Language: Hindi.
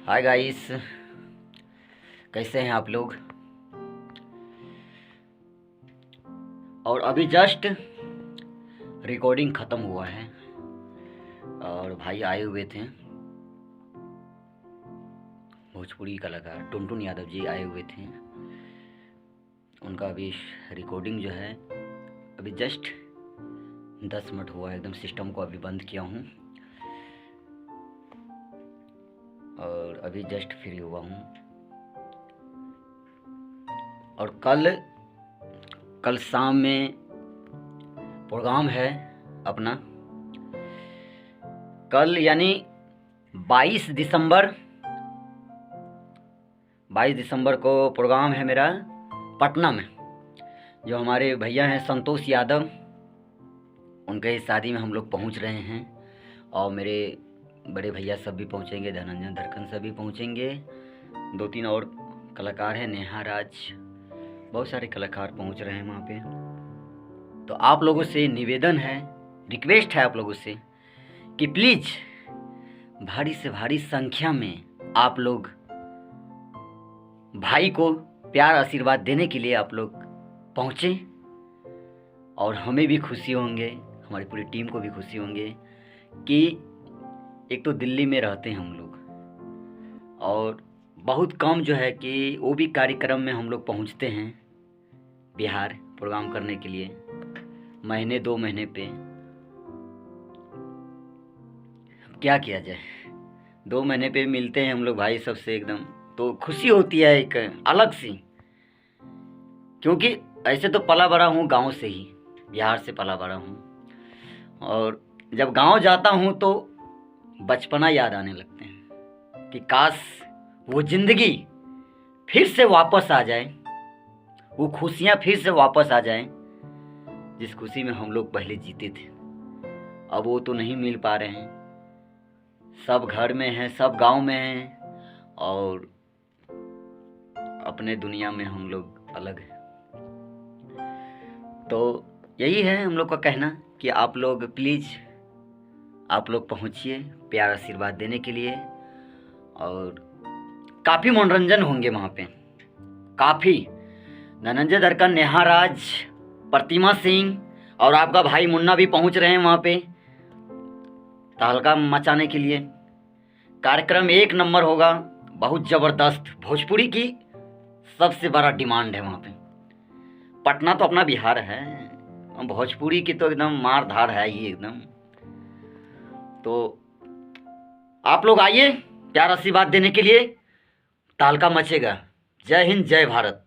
हाय गाइस, कैसे हैं आप लोग। और अभी जस्ट रिकॉर्डिंग ख़त्म हुआ है और भाई आए हुए थे, भोजपुरी कलाकार टुनटुन यादव जी आए हुए थे। उनका अभी रिकॉर्डिंग जो है अभी जस्ट 10 मिनट हुआ है। एकदम सिस्टम को अभी बंद किया हूँ और अभी जस्ट फ्री हुआ हूँ। और कल शाम में प्रोग्राम है अपना। कल यानी 22 दिसंबर को प्रोग्राम है मेरा पटना में। जो हमारे भैया हैं संतोष यादव, उनके शादी में हम लोग पहुंच रहे हैं। और मेरे बड़े भैया सब भी पहुंचेंगे, धनंजय धड़कन सब भी पहुंचेंगे। 2-3 और कलाकार हैं, नेहा राज, बहुत सारे कलाकार पहुंच रहे हैं वहाँ पे। तो आप लोगों से निवेदन है, रिक्वेस्ट है आप लोगों से कि प्लीज़ भारी से भारी संख्या में आप लोग भाई को प्यार आशीर्वाद देने के लिए आप लोग पहुँचें। और हमें भी खुशी होंगे, हमारी पूरी टीम को भी खुशी होंगे कि एक तो दिल्ली में रहते हैं हम लोग और बहुत कम जो है कि वो भी कार्यक्रम में हम लोग पहुंचते हैं बिहार प्रोग्राम करने के लिए, महीने 2 महीने पे। क्या किया जाए, 2 महीने पे मिलते हैं हम लोग भाई सबसे, एकदम तो खुशी होती है एक अलग सी। क्योंकि ऐसे तो पला बड़ा हूँ गांव से ही, बिहार से पला बड़ा हूँ। और जब गांव जाता हूँ तो बचपना याद आने लगते हैं कि काश वो ज़िंदगी फिर से वापस आ जाए, वो खुशियाँ फिर से वापस आ जाएं जिस खुशी में हम लोग पहले जीते थे। अब वो तो नहीं मिल पा रहे हैं, सब घर में हैं, सब गांव में हैं और अपने दुनिया में हम लोग अलग हैं। तो यही है हम लोग का कहना कि आप लोग प्लीज़ आप लोग पहुँचिए प्यार आशीर्वाद देने के लिए। और काफ़ी मनोरंजन होंगे वहाँ पे, काफ़ी। धनंजय धड़कन, नेहा राज, प्रतिमा सिंह और आपका भाई मुन्ना भी पहुँच रहे हैं वहाँ पे तहलका मचाने के लिए। कार्यक्रम एक नंबर होगा, बहुत ज़बरदस्त। भोजपुरी की सबसे बड़ा डिमांड है वहाँ पे। पटना तो अपना बिहार है, भोजपुरी की तो एकदम मार धाड़ है ही एकदम। तो आप लोग आइए प्यार आशीर्वाद देने के लिए, तहलका मचेगा। जय हिंद, जय भारत।